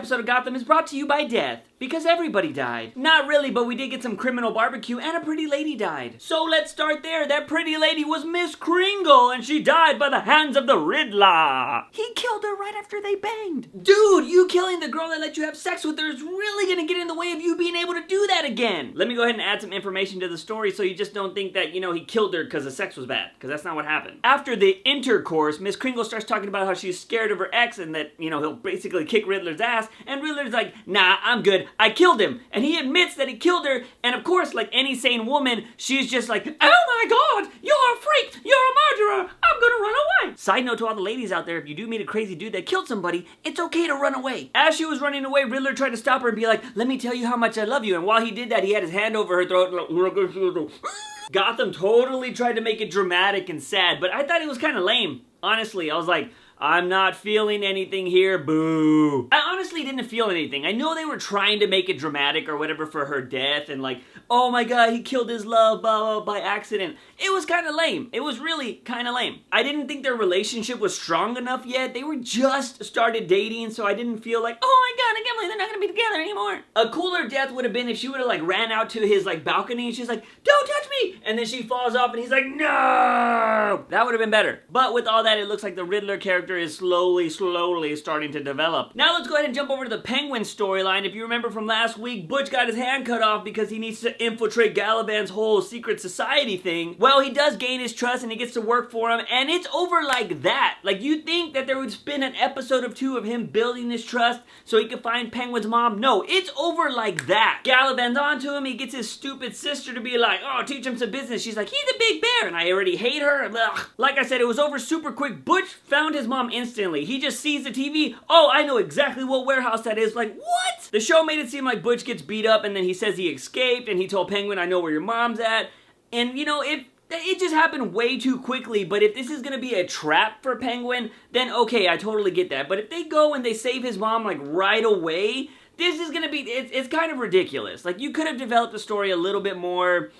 episode of Gotham is brought to you by death. Because everybody died. Not really, but we did get some criminal barbecue and a pretty lady died. So let's start there. That pretty lady was Miss Kringle and she died by the hands of the Riddler. He killed her right after they banged. Dude, you killing the girl that let you have sex with her is really gonna get in the way of you being able to do that again. Let me go ahead and add some information to the story so you just don't think that, he killed her because the sex was bad. Because that's not what happened. After the intercourse, Miss Kringle starts talking about how she's scared of her ex and that, he'll basically kick Riddler's ass. And Riddler's like, nah, I'm good. I killed him. And he admits that he killed her. And of course, like any sane woman, she's just like, oh my god, you're a freak. You're a murderer. I'm gonna run away. Side note to all the ladies out there, if you do meet a crazy dude that killed somebody, it's okay to run away. As she was running away, Riddler tried to stop her and be like, let me tell you how much I love you. And while he did that, he had his hand over her throat. Gotham totally tried to make it dramatic and sad, but I thought it was kind of lame. Honestly, I was like, I'm not feeling anything here, boo. I honestly didn't feel anything. I know they were trying to make it dramatic or whatever for her death and like, oh my god, he killed his love, blah, blah, by accident. It was kind of lame. It was really kind of lame. I didn't think their relationship was strong enough yet. They were just started dating, so I didn't feel like, oh my god, I can't believe they're not gonna be together anymore. A cooler death would have been if she would have like ran out to his like balcony and she's like, don't touch me! And then she falls off and he's like, no! That would have been better. But with all that, it looks like the Riddler character is slowly starting to develop. Now let's go ahead and jump over to the Penguin storyline. If you remember from last week, Butch got his hand cut off because he needs to infiltrate Galavan's whole secret society thing. Well, he does gain his trust and he gets to work for him, and it's over like that. Like, you think that there would spin an episode of 2 of him building this trust so he could find Penguin's mom? No, it's over like that. Galavan's onto him, he gets his stupid sister to be like, oh, teach him some business. She's like, he's a big bear, and I already hate her. Ugh. Like I said, it was over super quick. Butch found his mom instantly. He just sees the TV. Oh, I know exactly what warehouse that is. Like, what? The show made it seem like Butch gets beat up and then he says he escaped and he told Penguin, I know where your mom's at. And it just happened way too quickly, but if this is gonna be a trap for Penguin, then okay, I totally get that. But if they go and they save his mom like right away, this is gonna be, it's kind of ridiculous. Like, you could have developed the story a little bit more.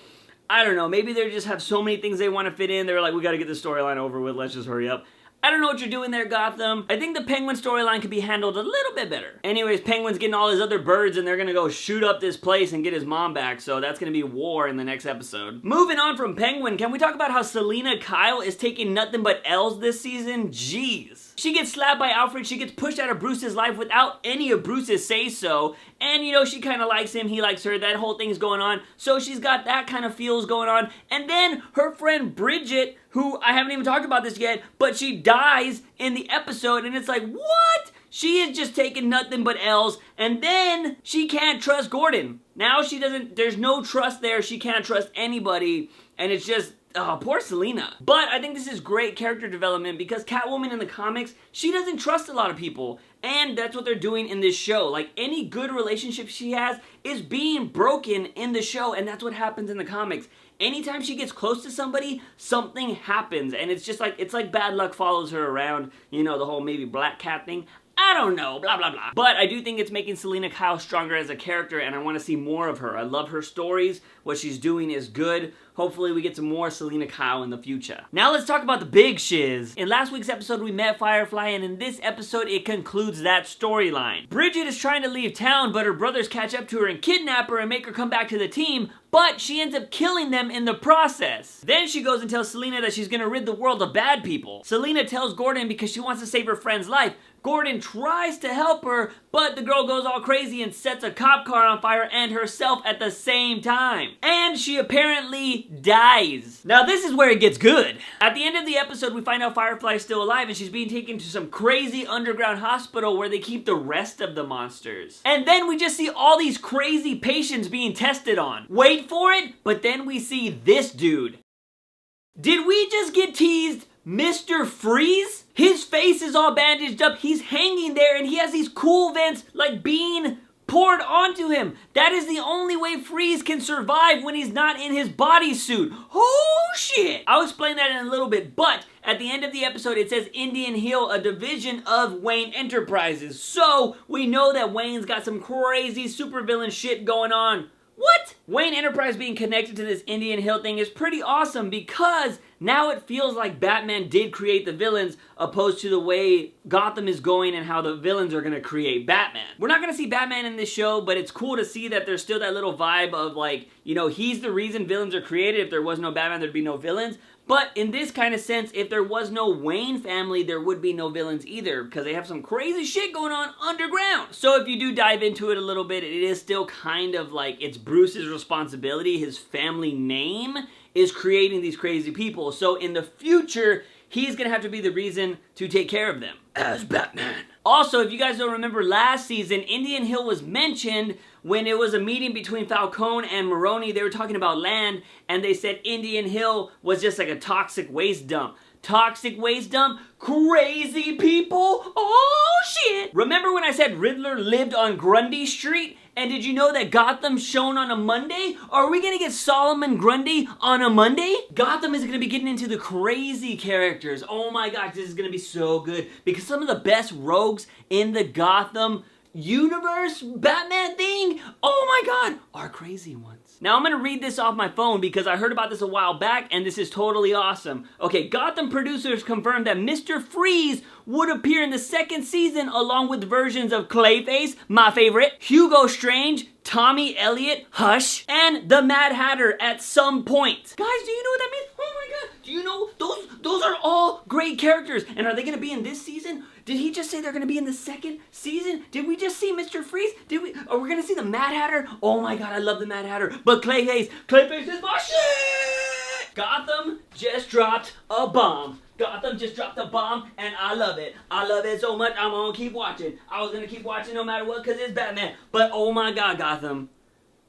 I don't know, maybe they just have so many things they want to fit in. They're like, we gotta get this storyline over with, let's just hurry up. I don't know what you're doing there, Gotham. I think the Penguin storyline could be handled a little bit better. Anyways, Penguin's getting all his other birds and they're gonna go shoot up this place and get his mom back, so that's gonna be war in the next episode. Moving on from Penguin, can we talk about how Selina Kyle is taking nothing but L's this season? Jeez. She gets slapped by Alfred, she gets pushed out of Bruce's life without any of Bruce's say-so, and she kind of likes him, he likes her, that whole thing's going on, so she's got that kind of feels going on, and then her friend Bridget, who I haven't even talked about this yet, but she dies in the episode, and it's like, what? She is just taking nothing but L's, and then she can't trust Gordon. Now there's no trust there, she can't trust anybody, and it's just, oh, poor Selina. But I think this is great character development because Catwoman in the comics, she doesn't trust a lot of people. And that's what they're doing in this show. Like, any good relationship she has is being broken in the show, and that's what happens in the comics. Anytime she gets close to somebody, something happens. And it's just like, it's like bad luck follows her around, the whole maybe Black Cat thing. I don't know, blah, blah, blah. But I do think it's making Selina Kyle stronger as a character, and I want to see more of her. I love her stories. What she's doing is good. Hopefully we get some more Selina Kyle in the future. Now let's talk about the big shiz. In last week's episode, we met Firefly, and in this episode, it concludes that storyline. Bridget is trying to leave town, but her brothers catch up to her and kidnap her and make her come back to the team, but she ends up killing them in the process. Then she goes and tells Selina that she's gonna rid the world of bad people. Selina tells Gordon because she wants to save her friend's life. Gordon tries to help her, but the girl goes all crazy and sets a cop car on fire and herself at the same time. And she apparently dies. Now this is where it gets good. At the end of the episode, we find out Firefly is still alive and she's being taken to some crazy underground hospital where they keep the rest of the monsters. And then we just see all these crazy patients being tested on. Wait for it, but then we see this dude. Did we just get teased Mr.Freeze? His face is all bandaged up, he's hanging there, and he has these cool vents like being poured onto him. That is the only way Freeze can survive when he's not in his bodysuit. Oh shit! I'll explain that in a little bit, but at the end of the episode it says Indian Hill, a division of Wayne Enterprises. So we know that Wayne's got some crazy supervillain shit going on. What? Wayne Enterprise being connected to this Indian Hill thing is pretty awesome because now it feels like Batman did create the villains opposed to the way Gotham is going and how the villains are gonna create Batman. We're not gonna see Batman in this show, but it's cool to see that there's still that little vibe of like, you know, he's the reason villains are created. If there was no Batman, there'd be no villains. But in this kind of sense, if there was no Wayne family, there would be no villains either, because they have some crazy shit going on underground. So if you do dive into it a little bit, it is still kind of like it's Bruce's responsibility. His family name is creating these crazy people. So in the future, he's gonna have to be the reason to take care of them as Batman. Also, if you guys don't remember last season, Indian Hill was mentioned when it was a meeting between Falcone and Maroni. They were talking about land, and they said Indian Hill was just like a toxic waste dump. Toxic waste dump? Crazy people? Oh shit! Remember when I said Riddler lived on Grundy Street? And did you know that Gotham's shown on a Monday? Are we gonna get Solomon Grundy on a Monday? Gotham is gonna be getting into the crazy characters. Oh my gosh, this is gonna be so good. Because some of the best rogues in the Gotham universe Batman thing, oh my god, are crazy ones. Now I'm gonna read this off my phone because I heard about this a while back and this is totally awesome. Okay, Gotham producers confirmed that Mr. Freeze would appear in the second season along with versions of Clayface, my favorite, Hugo Strange, Tommy Elliot, Hush, and the Mad Hatter at some point. Guys, do you know what that means? Oh my god, do you know? Those are all great characters. And are they gonna be in this season? Did he just say they're gonna be in the second season? Did we just see Mr. Freeze? Are we gonna see the Mad Hatter? Oh my god, I love the Mad Hatter. But Clayface is my shit! Gotham just dropped a bomb. Gotham just dropped a bomb, and I love it. I love it so much, I'm gonna keep watching. I was gonna keep watching no matter what, because it's Batman. But oh my god, Gotham,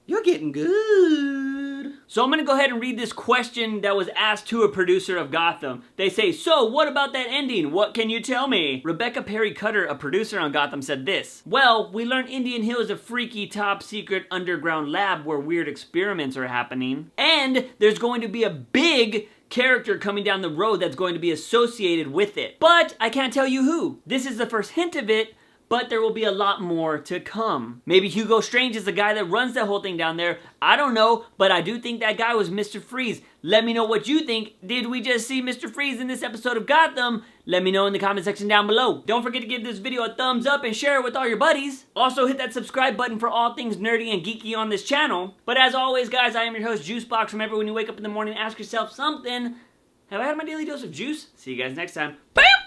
you're getting good. So I'm gonna go ahead and read this question that was asked to a producer of Gotham. They say, so what about that ending? What can you tell me? Rebecca Perry Cutter, a producer on Gotham, said this. Well, we learned Indian Hill is a freaky top secret underground lab where weird experiments are happening. And there's going to be a big character coming down the road that's going to be associated with it. But I can't tell you who. This is the first hint of it, but there will be a lot more to come. Maybe Hugo Strange is the guy that runs that whole thing down there. I don't know, but I do think that guy was Mr. Freeze. Let me know what you think. Did we just see Mr. Freeze in this episode of Gotham? Let me know in the comment section down below. Don't forget to give this video a thumbs up and share it with all your buddies. Also hit that subscribe button for all things nerdy and geeky on this channel. But as always, guys, I am your host, Juicebox. Remember, when you wake up in the morning, ask yourself something. Have I had my daily dose of juice? See you guys next time. Bam!